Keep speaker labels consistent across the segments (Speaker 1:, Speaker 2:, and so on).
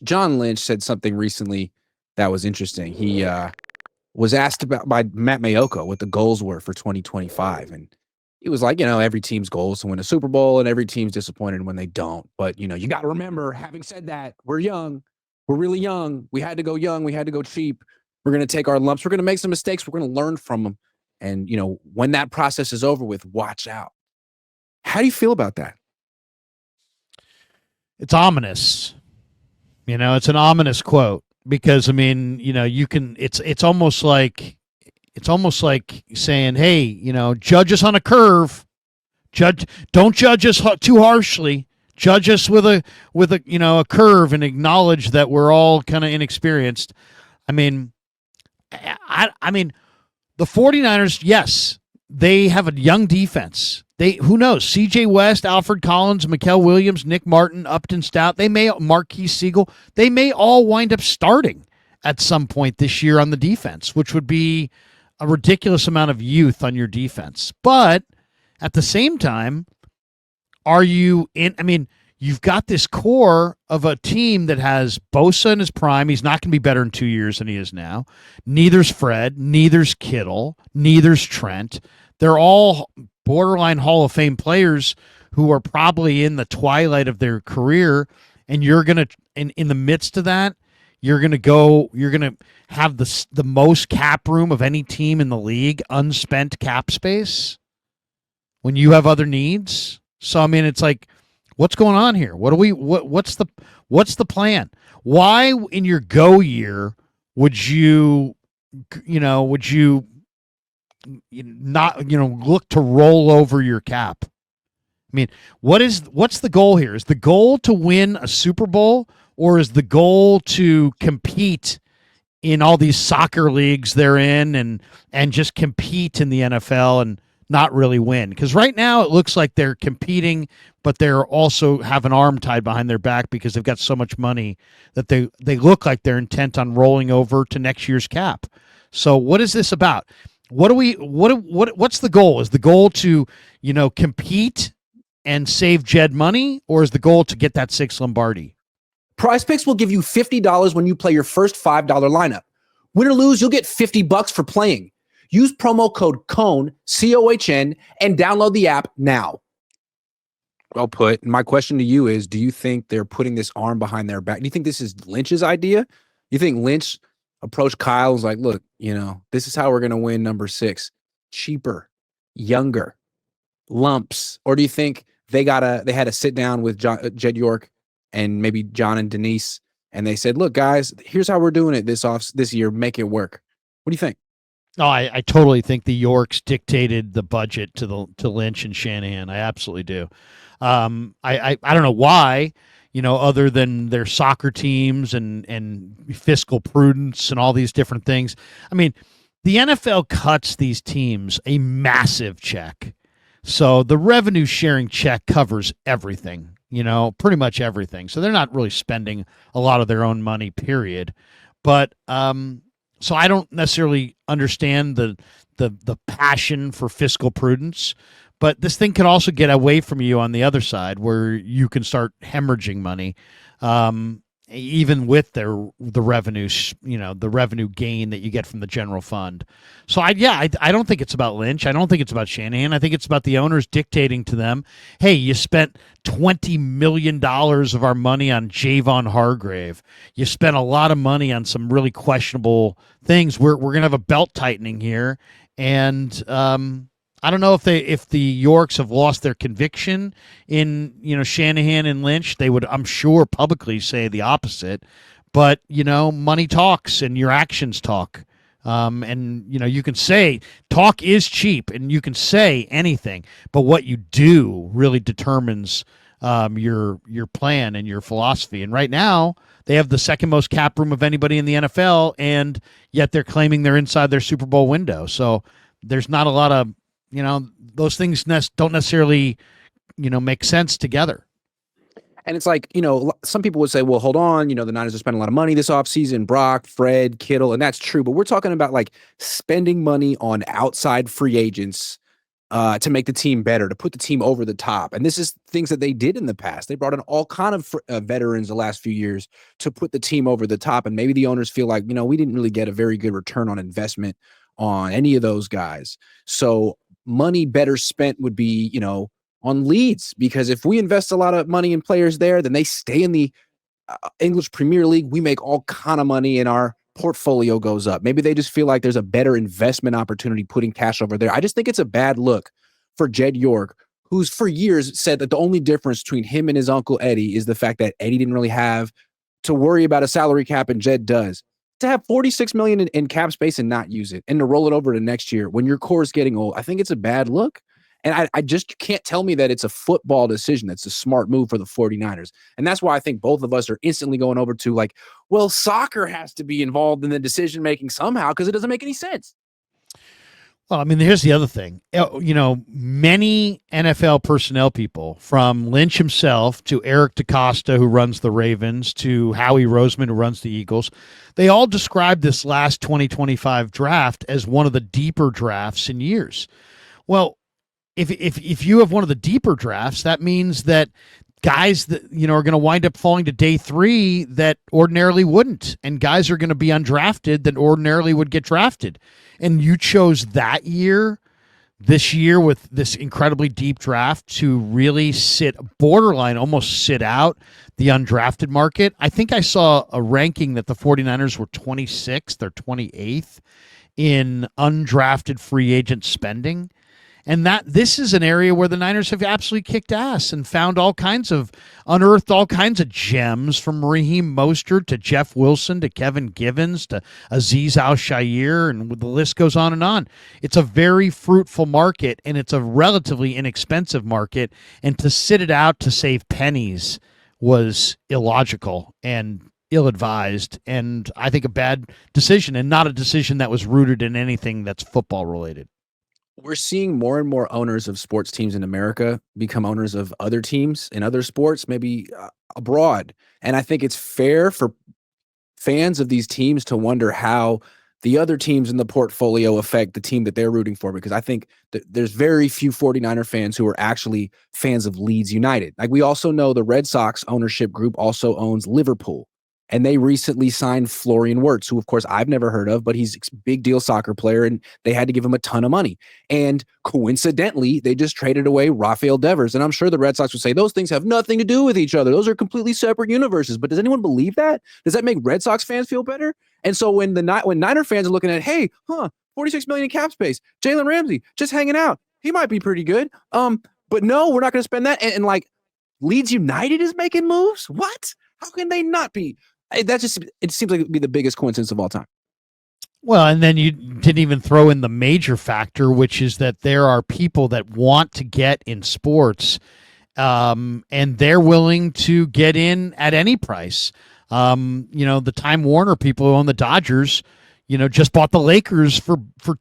Speaker 1: John Lynch said something recently that was interesting. He was asked about by Matt Mayoko what the goals were for 2025. And he was like, every team's goal is to win a Super Bowl and every team's disappointed when they don't. But, you got to remember, having said that, we're young. We're really young. We had to go young. We had to go cheap. We're going to take our lumps. We're going to make some mistakes. We're going to learn from them. And, when that process is over with, watch out. How do you feel about that?
Speaker 2: It's ominous. It's an ominous quote because you can. It's almost like saying, "Hey, judge us on a curve. Don't judge us too harshly. Judge us with a curve and acknowledge that we're all kind of inexperienced." I mean, the 49ers, yes, they have a young defense. Who knows? C.J. West, Alfred Collins, Mikael Williams, Nick Martin, Upton Stout. Marquise Siegel. They may all wind up starting at some point this year on the defense, which would be a ridiculous amount of youth on your defense. But at the same time, you've got this core of a team that has Bosa in his prime. He's not going to be better in 2 years than he is now. Neither's Fred, neither's Kittle, neither's Trent. They're all borderline Hall of Fame players who are probably in the twilight of their career. And you're going to, in the midst of that, you're going to have the most cap room of any team in the league, unspent cap space, when you have other needs. So, it's like, what's going on here? What's the plan? Why in your go year would you not, look to roll over your cap? What's the goal here? Is the goal to win a Super Bowl, or is the goal to compete in all these soccer leagues they're in and just compete in the NFL and not really win? Because right now it looks like they're competing, but they're also have an arm tied behind their back because they've got so much money that they look like they're intent on rolling over to next year's cap. So what is this about? What's the goal? Is the goal to, compete and save Jed money, or is the goal to get that 6 Lombardi?
Speaker 1: Prize Picks will give you $50 when you play your first $5 lineup. Win or lose, you'll get $50 for playing. Use promo code COHN, COHN, and download the app now. Well put. My question to you is, do you think they're putting this arm behind their back? Do you think this is Lynch's idea? You think Lynch approached Kyle and was like, look, this is how we're going to win number 6. Cheaper, younger, lumps. Or do you think they had to sit down with Jed York and maybe John and Denise, and they said, look, guys, here's how we're doing it this year. Make it work. What do you think?
Speaker 2: Oh, I totally think the Yorks dictated the budget to Lynch and Shanahan. I absolutely do. I don't know why, other than their soccer teams and fiscal prudence and all these different things. The NFL cuts these teams a massive check. So the revenue sharing check covers everything, pretty much everything. So they're not really spending a lot of their own money, period. But so I don't necessarily understand the passion for fiscal prudence. But this thing can also get away from you on the other side, where you can start hemorrhaging money, even with the revenue, the revenue gain that you get from the general fund. So I don't think it's about Lynch. I don't think it's about Shanahan. I think it's about the owners dictating to them, hey, you spent $20 million of our money on Javon Hargrave. You spent a lot of money on some really questionable things. We're going to have a belt tightening here. And I don't know if the Yorks have lost their conviction in Shanahan and Lynch. They would, I'm sure, publicly say the opposite. But money talks and your actions talk. And you can say talk is cheap, and you can say anything, but what you do really determines your plan and your philosophy. And right now, they have the second most cap room of anybody in the NFL, and yet they're claiming they're inside their Super Bowl window. So there's not a lot of those things don't necessarily, make sense together.
Speaker 1: And it's like, some people would say, well, hold on, the Niners are spending a lot of money this offseason, Brock, Fred, Kittle, and that's true. But we're talking about like spending money on outside free agents to make the team better, to put the team over the top. And this is things that they did in the past. They brought in all kind of veterans the last few years to put the team over the top. And maybe the owners feel like, we didn't really get a very good return on investment on any of those guys. So money better spent would be, on Leeds, because if we invest a lot of money in players there, then they stay in the English Premier League. We make all kind of money and our portfolio goes up. Maybe they just feel like there's a better investment opportunity putting cash over there. I just think it's a bad look for Jed York, who's for years said that the only difference between him and his uncle Eddie is the fact that Eddie didn't really have to worry about a salary cap and Jed does. To have $46 million in cap space and not use it and to roll it over to next year when your core is getting old, I think it's a bad look. And I just can't tell me that it's a football decision. That's a smart move for the 49ers. And that's why I think both of us are instantly going over to like, well, soccer has to be involved in the decision-making somehow because it doesn't make any sense.
Speaker 2: Well, I mean, here's the other thing. Many NFL personnel people, from Lynch himself to Eric DeCosta, who runs the Ravens, to Howie Roseman, who runs the Eagles, they all described this last 2025 draft as one of the deeper drafts in years. Well, if you have one of the deeper drafts, that means that guys that are going to wind up falling to day 3 that ordinarily wouldn't, and guys are going to be undrafted that ordinarily would get drafted. And you chose this year with this incredibly deep draft to really almost sit out the undrafted market. I think I saw a ranking that the 49ers were 26th or 28th in undrafted free agent spending. And that this is an area where the Niners have absolutely kicked ass and unearthed all kinds of gems, from Raheem Mostert to Jeff Wilson to Kevin Givens to Azeez Al-Shaair, and the list goes on and on. It's a very fruitful market, and it's a relatively inexpensive market, and to sit it out to save pennies was illogical and ill-advised, and I think a bad decision, and not a decision that was rooted in anything that's football related.
Speaker 1: We're seeing more and more owners of sports teams in America become owners of other teams in other sports, maybe abroad. And I think it's fair for fans of these teams to wonder how the other teams in the portfolio affect the team that they're rooting for, because I think that there's very few 49er fans who are actually fans of Leeds United. Like, we also know the Red Sox ownership group also owns Liverpool. And they recently signed Florian Wirtz, who, of course, I've never heard of, but he's a big deal soccer player, and they had to give him a ton of money. And coincidentally, they just traded away Rafael Devers. And I'm sure the Red Sox would say those things have nothing to do with each other. Those are completely separate universes. But does anyone believe that? Does that make Red Sox fans feel better? And so when Niner fans are looking at, hey, $46 million in cap space, Jalen Ramsey just hanging out, he might be pretty good. But no, we're not going to spend that. And like, Leeds United is making moves? What? How can they not be? It seems like it would be the biggest coincidence of all time.
Speaker 2: Well, and then you didn't even throw in the major factor, which is that there are people that want to get in sports, and they're willing to get in at any price. The Time Warner people who own the Dodgers, just bought the Lakers for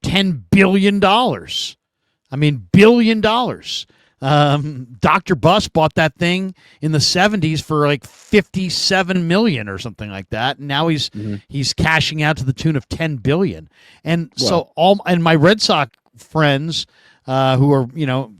Speaker 2: $10 billion. I mean, $1 billion. Dr. Buss bought that thing in the 70s for like $57 million or something like that. And now he's cashing out to the tune of $10 billion. And so and my Red Sox friends, who are,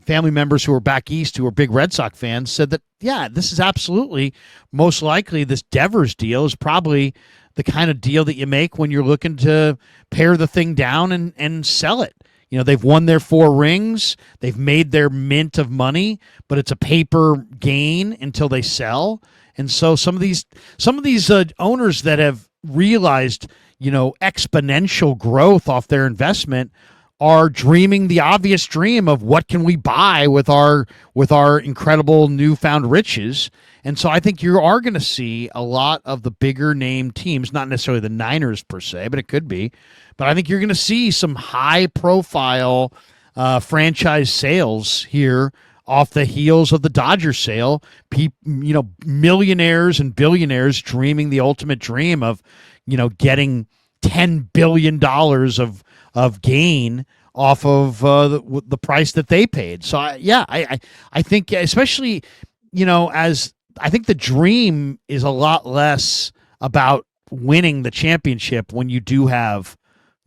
Speaker 2: family members who are back east, who are big Red Sox fans, said that, yeah, this is absolutely, most likely this Devers deal is probably the kind of deal that you make when you're looking to pare the thing down and sell it. They've won their 4 rings. They've made their mint of money, but it's a paper gain until they sell. And so some of these owners that have realized, exponential growth off their investment are dreaming the obvious dream of what can we buy with our incredible newfound riches. And so I think you are going to see a lot of the bigger name teams, not necessarily the Niners per se, but it could be. But I think you're going to see some high profile franchise sales here off the heels of the Dodgers sale. Millionaires and billionaires dreaming the ultimate dream of, getting $10 billion of gain off of the price that they paid. So I think, especially, as I think the dream is a lot less about winning the championship when you do have,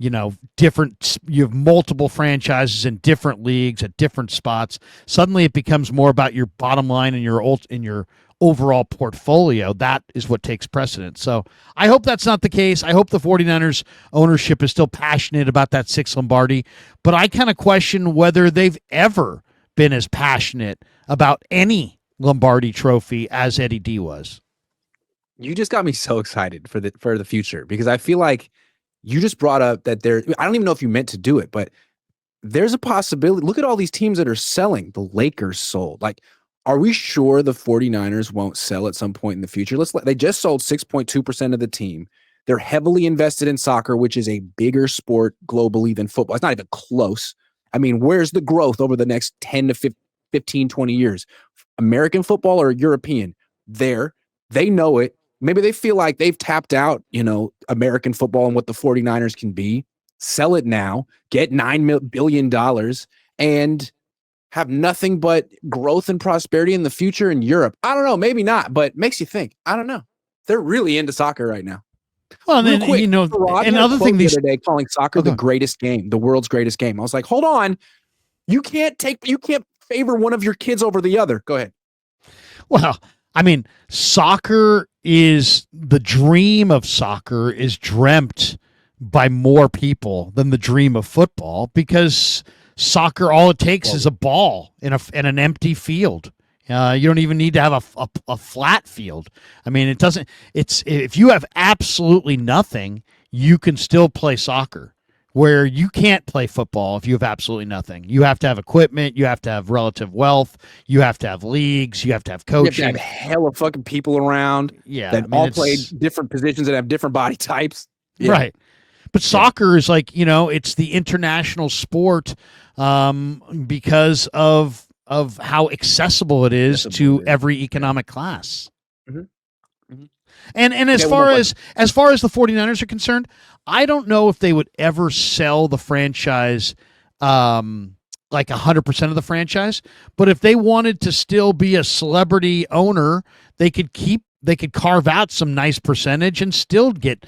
Speaker 2: you have multiple franchises in different leagues at different spots. Suddenly it becomes more about your bottom line and your overall portfolio. That is what takes precedence. So I hope that's not the case. I hope the 49ers ownership is still passionate about that 6 Lombardi, but I kind of question whether they've ever been as passionate about any Lombardi trophy as Eddie D was.
Speaker 1: You just got me so excited for the future, because I feel like you just brought up that I don't even know if you meant to do it, but there's a possibility. Look at all these teams that are selling. The Lakers sold. Like, are we sure the 49ers won't sell at some point in the future? They just sold 6.2% of the team. They're heavily invested in soccer, which is a bigger sport globally than football. It's not even close. I mean, where's the growth over the next 10 to 15, 20 years? American football or European? They know it. Maybe they feel like they've tapped out, American football and what the 49ers can be. Sell it now, get $9 billion, and have nothing but growth and prosperity in the future in Europe. I don't know, maybe not, but makes you think. I don't know. They're really into soccer right now.
Speaker 2: Well, and then,
Speaker 1: quick,
Speaker 2: another thing,
Speaker 1: the other day calling soccer the greatest game, the world's greatest game. I was like, hold on, you can't favor one of your kids over the other. Go ahead.
Speaker 2: Well, I mean, soccer is the dream of soccer is dreamt by more people than the dream of football, because soccer, all it takes is a ball in an empty field. You don't even need to have a flat field. I mean, if you have absolutely nothing, you can still play soccer, where you can't play football if you have absolutely nothing. You have to have equipment, you have to have relative wealth, you have to have leagues, you have to have coaching.
Speaker 1: You have to have hella fucking people around that all play different positions and have different body types.
Speaker 2: Yeah. Right. But soccer is like, it's the international sport because of how accessible it is to every economic class. Mm-hmm. Mm-hmm. And as far as the 49ers are concerned, I don't know if they would ever sell the franchise like 100% of the franchise, but if they wanted to still be a celebrity owner, they could carve out some nice percentage and still get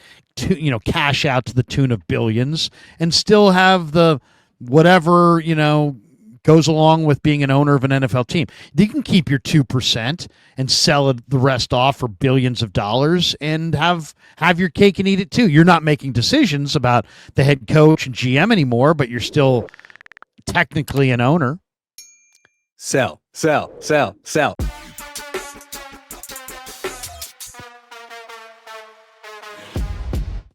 Speaker 2: cash out to the tune of billions, and still have the whatever goes along with being an owner of an NFL team. You can keep your 2% and sell the rest off for billions of dollars and have your cake and eat it too. You're not making decisions about the head coach and GM anymore, but you're still technically an owner.
Speaker 1: Sell.